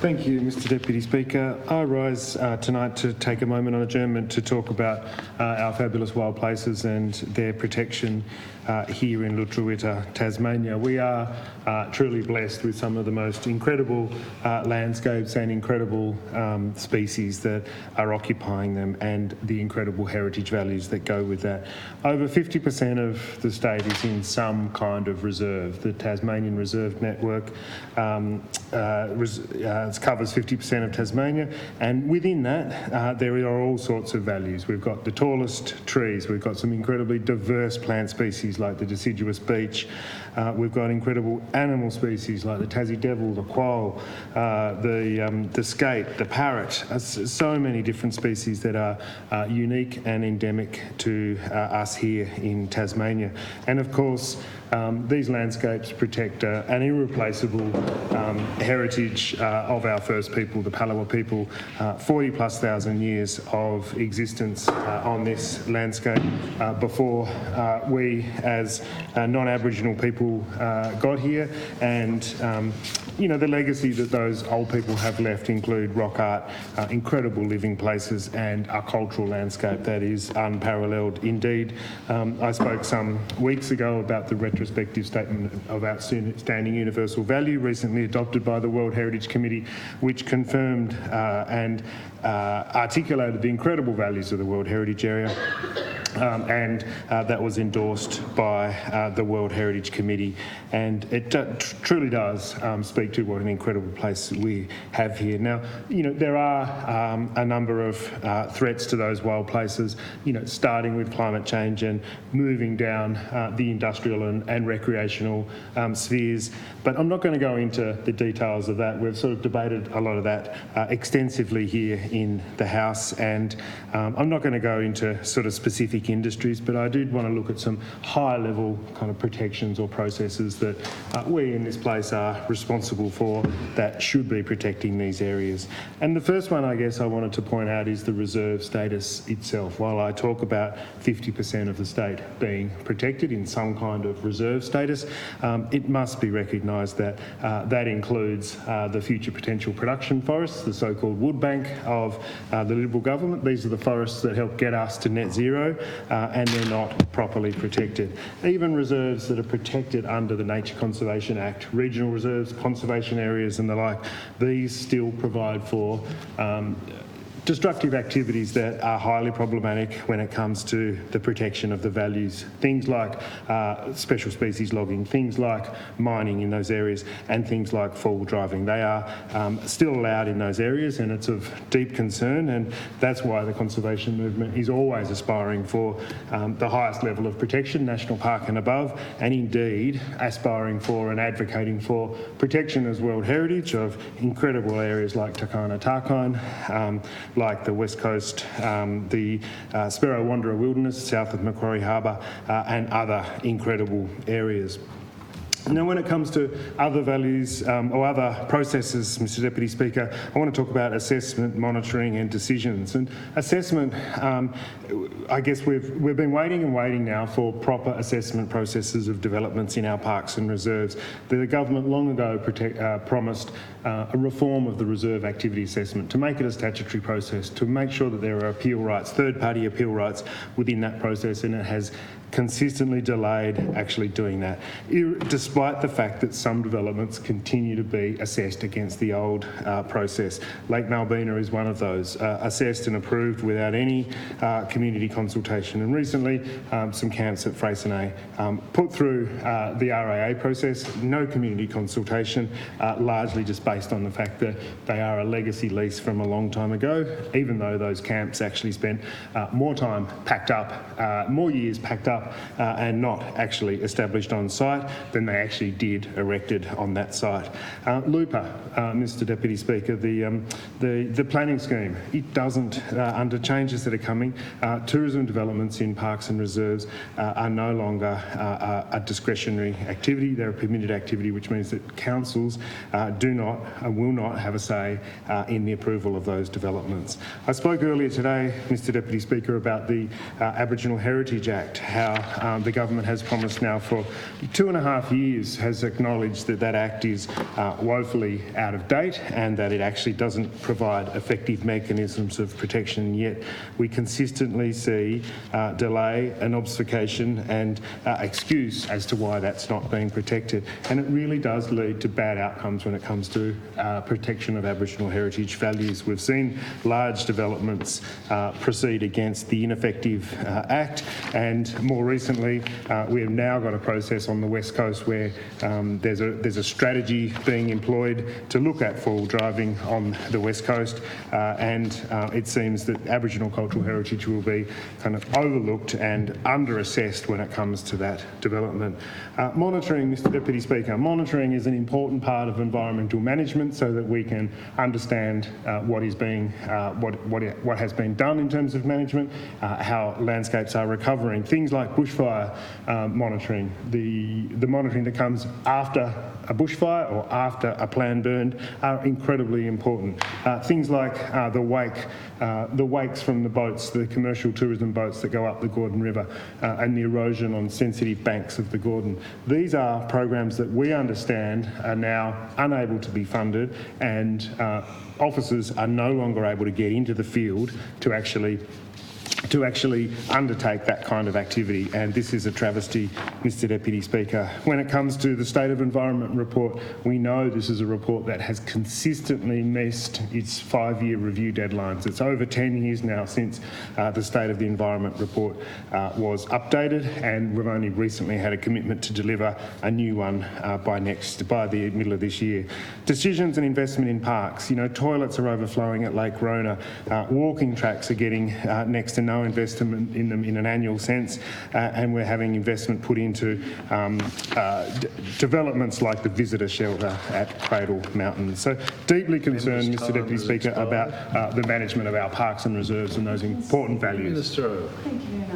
Thank you, Mr Deputy Speaker. I rise tonight to take a moment on adjournment to talk about our fabulous wild places and their protection here in Lutruwita, Tasmania. We are truly blessed with some of the most incredible landscapes and incredible species that are occupying them, and the incredible heritage values that go with that. Over 50% of the state is in some kind of reserve. The Tasmanian Reserve Network covers 50% of Tasmania, and within that there are all sorts of values. We've got the tallest trees, we've got some incredibly diverse plant species like the deciduous beech, we've got incredible animal species like the Tassie devil, the quoll, the skate, the parrot, so many different species that are unique and endemic to us here in Tasmania. And of course these landscapes protect an irreplaceable heritage of our first people, the Palawa people, 40,000+ years of existence on this landscape before we as non-Aboriginal people got here. And you know, the legacy that those old people have left include rock art, incredible living places, and a cultural landscape that is unparalleled indeed. I spoke some weeks ago about the retrospective statement of outstanding universal value recently adopted by the World Heritage Committee, which confirmed and articulated the incredible values of the World Heritage Area. And that was endorsed by the World Heritage Committee, and it truly does speak to what an incredible place we have here. Now, you know, there are a number of threats to those wild places, you know, starting with climate change and moving down the industrial and recreational spheres. But I'm not going to go into the details of that. We've sort of debated a lot of that extensively here in the House, and I'm not going to go into sort of specific industries, but I did want to look at some high-level kind of protections or processes that we in this place are responsible for that should be protecting these areas. And the first one, I guess, I wanted to point out is the reserve status itself. While I talk about 50% of the state being protected in some kind of reserve status, it must be recognised that that includes the future potential production forests, the so-called wood bank of the Liberal government. These are the forests that help get us to net zero, and they're not properly protected. Even reserves that are protected under the Nature Conservation Act, regional reserves, conservation areas and the like, these still provide for destructive activities that are highly problematic when it comes to the protection of the values. Things like special species logging, things like mining in those areas, and things like four-wheel driving. They are still allowed in those areas, and it's of deep concern, and that's why the conservation movement is always aspiring for the highest level of protection, national park and above, and indeed aspiring for and advocating for protection as World Heritage of incredible areas like Takana Tarkine, like the West Coast, the Sparrow Wanderer Wilderness, south of Macquarie Harbour, and other incredible areas. Now, when it comes to other values or other processes, Mr Deputy Speaker, I want to talk about assessment, monitoring and decisions. And assessment, I guess we've been waiting and waiting now for proper assessment processes of developments in our parks and reserves. The government long ago promised a reform of the reserve activity assessment to make it a statutory process, to make sure that there are appeal rights, third-party appeal rights within that process, and it has consistently delayed actually doing that, despite the fact that some developments continue to be assessed against the old process. Lake Malbina is one of those, assessed and approved without any community consultation. And recently, some camps at Freycinet put through the RAA process, no community consultation, largely just based on the fact that they are a legacy lease from a long time ago, even though those camps actually spent more time packed up, more years packed up and not actually established on site than they actually did erected on that site. Lupa, Mr Deputy Speaker, the planning scheme, it doesn't, under changes that are coming, tourism developments in parks and reserves are no longer a discretionary activity. They're a permitted activity, which means that councils do not and will not have a say in the approval of those developments. I spoke earlier today, Mr Deputy Speaker, about the Aboriginal Heritage Act, how how the government has promised now for 2.5 years, has acknowledged that that Act is woefully out of date and that it actually doesn't provide effective mechanisms of protection. Yet we consistently see delay and obfuscation and excuse as to why that's not being protected. And it really does lead to bad outcomes when it comes to protection of Aboriginal heritage values. We've seen large developments proceed against the ineffective Act, and more recently we have now got a process on the West Coast where there's a strategy being employed to look at four-wheel driving on the West Coast, and it seems that Aboriginal cultural heritage will be kind of overlooked and under-assessed when it comes to that development. Monitoring, Mr Deputy Speaker, monitoring is an important part of environmental management so that we can understand what has been done in terms of management, how landscapes are recovering. Things like bushfire monitoring, the monitoring that comes after a bushfire or after a plan burned are incredibly important. Things like the wakes from the boats, the commercial tourism boats that go up the Gordon River, and the erosion on sensitive banks of the Gordon. These are programs that we understand are now unable to be funded, and officers are no longer able to get into the field to actually undertake that kind of activity, and this is a travesty, Mr Deputy Speaker. When it comes to the State of Environment report, we know this is a report that has consistently missed its 5-year review deadlines. It's over 10 years now since the State of the Environment report was updated, and we've only recently had a commitment to deliver a new one by the middle of this year. Decisions and investment in parks. You know, toilets are overflowing at Lake Rona. Walking tracks are getting next to no investment in them in an annual sense, and we're having investment put into developments like the visitor shelter at Cradle Mountain. So deeply concerned, Mr Deputy Speaker, about the management of our parks and reserves and those important values. Minister. Thank you very much.